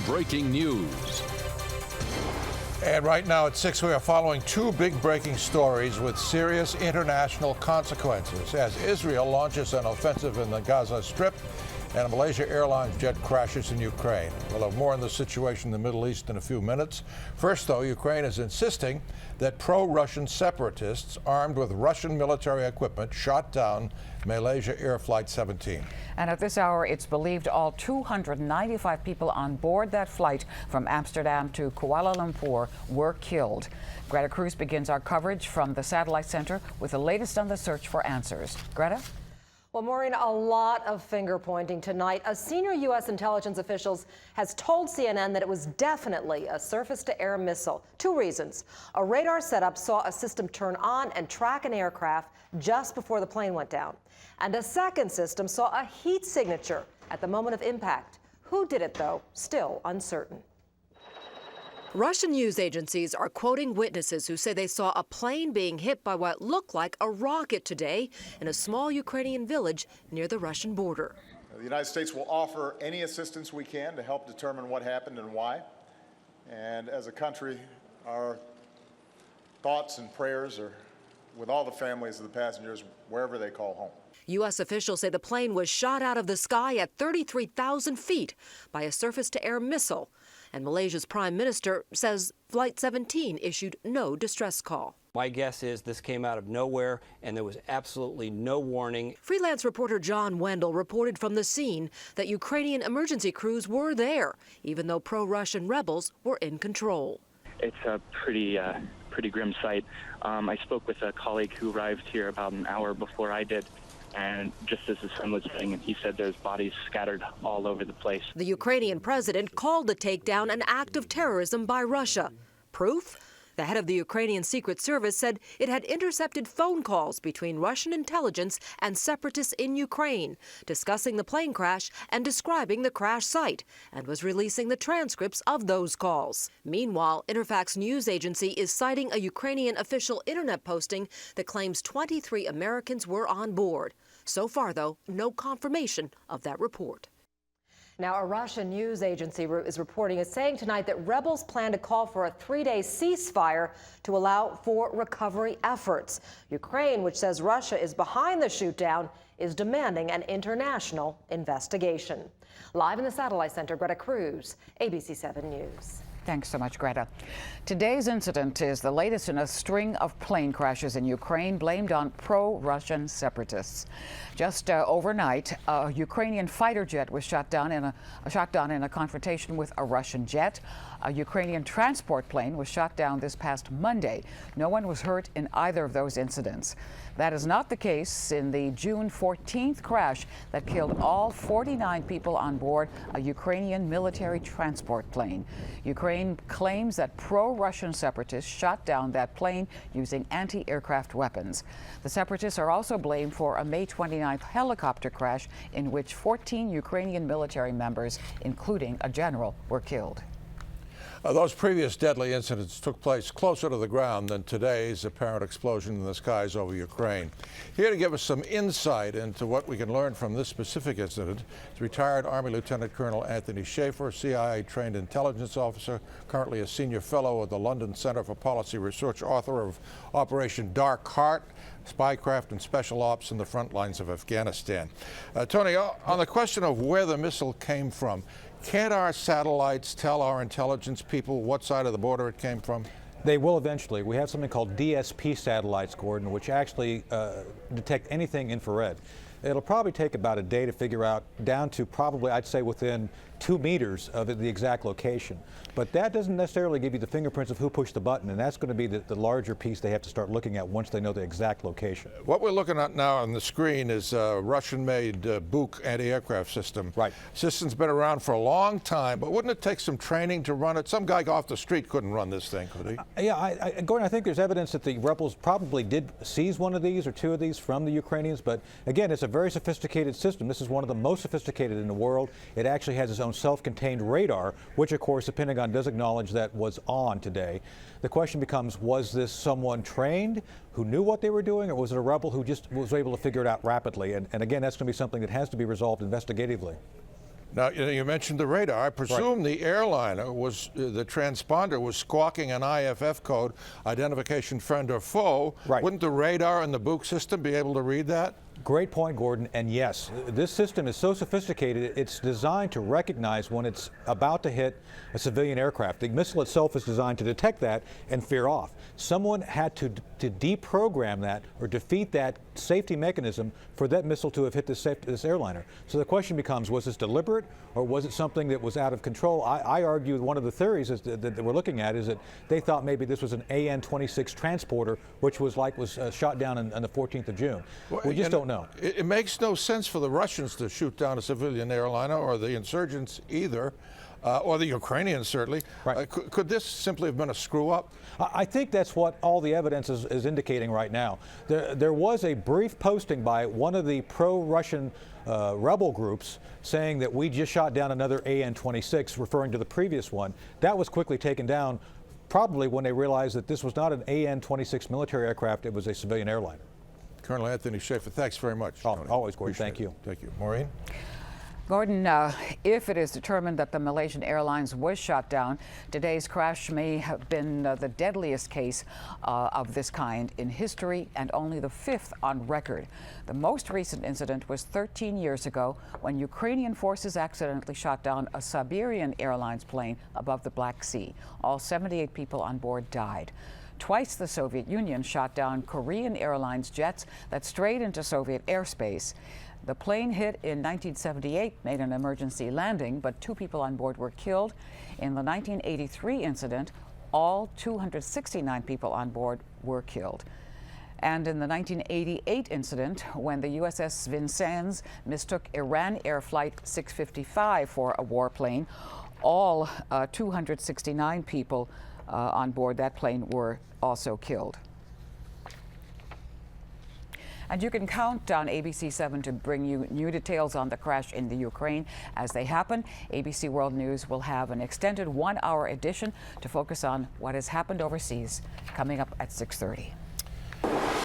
breaking news. And right now at 6, we are following two big breaking stories with serious international consequences as Israel launches an offensive in the Gaza Strip and a Malaysia Airlines jet crashes in Ukraine. We'll have more on the situation in the Middle East in a few minutes. First, though, Ukraine is insisting that pro-Russian separatists armed with Russian military equipment shot down Malaysia Air Flight 17. And at this hour, it's believed all 295 people on board that flight from Amsterdam to Kuala Lumpur were killed. Greta Cruz begins our coverage from the Satellite Center with the latest on the search for answers. Greta? Well, Maureen, a lot of finger pointing tonight. A senior U.S. intelligence official has told CNN that it was definitely a surface-to-air missile. Two reasons. A radar setup saw a system turn on and track an aircraft just before the plane went down. And a second system saw a heat signature at the moment of impact. Who did it, though, still uncertain. Russian news agencies are quoting witnesses who say they saw a plane being hit by what looked like a rocket today in a small Ukrainian village near the Russian border. The United States will offer any assistance we can to help determine what happened and why. And as a country, our thoughts and prayers are with all the families of the passengers wherever they call home. U.S. officials say the plane was shot out of the sky at 33,000 feet by a surface-to-air missile. And Malaysia's prime minister says Flight 17 issued no distress call. My guess is this came out of nowhere and there was absolutely no warning. Freelance reporter John Wendell reported from the scene that Ukrainian emergency crews were there, even though pro-Russian rebels were in control. It's a pretty grim sight. I spoke with a colleague who arrived here about an hour before I did. And just as the sun was setting, and he said there's bodies scattered all over the place. The Ukrainian president called the takedown an act of terrorism by Russia. Proof? The head of the Ukrainian Secret Service said it had intercepted phone calls between Russian intelligence and separatists in Ukraine, discussing the plane crash and describing the crash site, and was releasing the transcripts of those calls. Meanwhile, Interfax news agency is citing a Ukrainian official internet posting that claims 23 Americans were on board. So far, though, no confirmation of that report. Now, a Russian news agency is saying tonight that rebels plan to call for a 3-day ceasefire to allow for recovery efforts. Ukraine, which says Russia is behind the shootdown, is demanding an international investigation. Live in the Satellite Center, Greta Cruz, ABC 7 News. Thanks so much, Greta. Today's incident is the latest in a string of plane crashes in Ukraine blamed on pro-Russian separatists. Just overnight, a Ukrainian fighter jet was shot down in a confrontation with a Russian jet. A Ukrainian transport plane was shot down this past Monday. No one was hurt in either of those incidents. That is not the case in the June 14th crash that killed all 49 people on board a Ukrainian military transport plane. Ukraine claims that pro-Russian separatists shot down that plane using anti-aircraft weapons. The separatists are also blamed for a May 29th helicopter crash in which 14 Ukrainian military members, including a general, were killed. Those previous deadly incidents took place closer to the ground than today's apparent explosion in the skies over Ukraine. Here to give us some insight into what we can learn from this specific incident is retired Army Lieutenant Colonel Anthony Schaefer, CIA-trained intelligence officer, currently a senior fellow at the London Center for Policy Research, author of Operation Dark Heart, Spycraft and Special Ops in the Front Lines of Afghanistan. Tony, on the question of where the missile came from, can't our satellites tell our intelligence people what side of the border it came from? They will eventually. We have something called DSP satellites, Gordon, which actually detect anything infrared. It'll probably take about a day to figure out, down to probably, I'd say, within 2 meters of the exact location. But that doesn't necessarily give you the fingerprints of who pushed the button, and that's going to be the larger piece they have to start looking at once they know the exact location. What we're looking at now on the screen is a Russian-made Buk anti-aircraft system. Right. System's been around for a long time, but wouldn't it take some training to run it? Some guy off the street couldn't run this thing, could he? Yeah, Gordon, I think there's evidence that the rebels probably did seize one of these or two of these from the Ukrainians, but again, it's a very sophisticated system. This is one of the most sophisticated in the world. It actually has its own self-contained radar, which of course the Pentagon does acknowledge that was on today. The question becomes, was this someone trained who knew what they were doing, or was it a rebel who just was able to figure it out rapidly? And again, that's going to be something that has to be resolved investigatively. Now, you mentioned the radar. I presume the airliner was, the transponder was squawking an IFF code, identification friend or foe. Right. Wouldn't the radar and the Book system be able to read that? Great point, Gordon. And yes, this system is so sophisticated, it's designed to recognize when it's about to hit a civilian aircraft. The missile itself is designed to detect that and veer off. Someone had to deprogram that or defeat that safety mechanism for that missile to have hit this airliner. So the question becomes, was this deliberate or was it something that was out of control? I argue one of the theories is that we're looking at is that they thought maybe this was an AN-26 transporter, which was shot down on the 14th of June. Well, we just don't know. It makes no sense for the Russians to shoot down a civilian airliner, or the insurgents either, or the Ukrainians certainly. Right. Could this simply have been a screw-up? I think that's what all the evidence is indicating right now. There was a brief posting by one of the pro-Russian rebel groups saying that we just shot down another AN-26, referring to the previous one. That was quickly taken down, probably when they realized that this was not an AN-26 military aircraft, it was a civilian airliner. Colonel Anthony Schaefer, thanks very much. Always, Gordon. Thank you. Thank you. Maureen? Gordon, if it is determined that the Malaysian Airlines was shot down, today's crash may have been the deadliest case of this kind in history and only the 5th on record. The most recent incident was 13 years ago when Ukrainian forces accidentally shot down a Siberian Airlines plane above the Black Sea. All 78 people on board died. Twice the Soviet Union shot down Korean Airlines jets that strayed into Soviet airspace. The plane hit in 1978, made an emergency landing, but 2 people on board were killed. In the 1983 incident, all 269 people on board were killed. And in the 1988 incident, when the USS Vincennes mistook Iran Air Flight 655 for a warplane, all 269 people on board that plane were also killed. And you can count on ABC7 to bring you new details on the crash in the Ukraine as they happen. ABC World News will have an extended 1-hour edition to focus on what has happened overseas coming up at 6:30.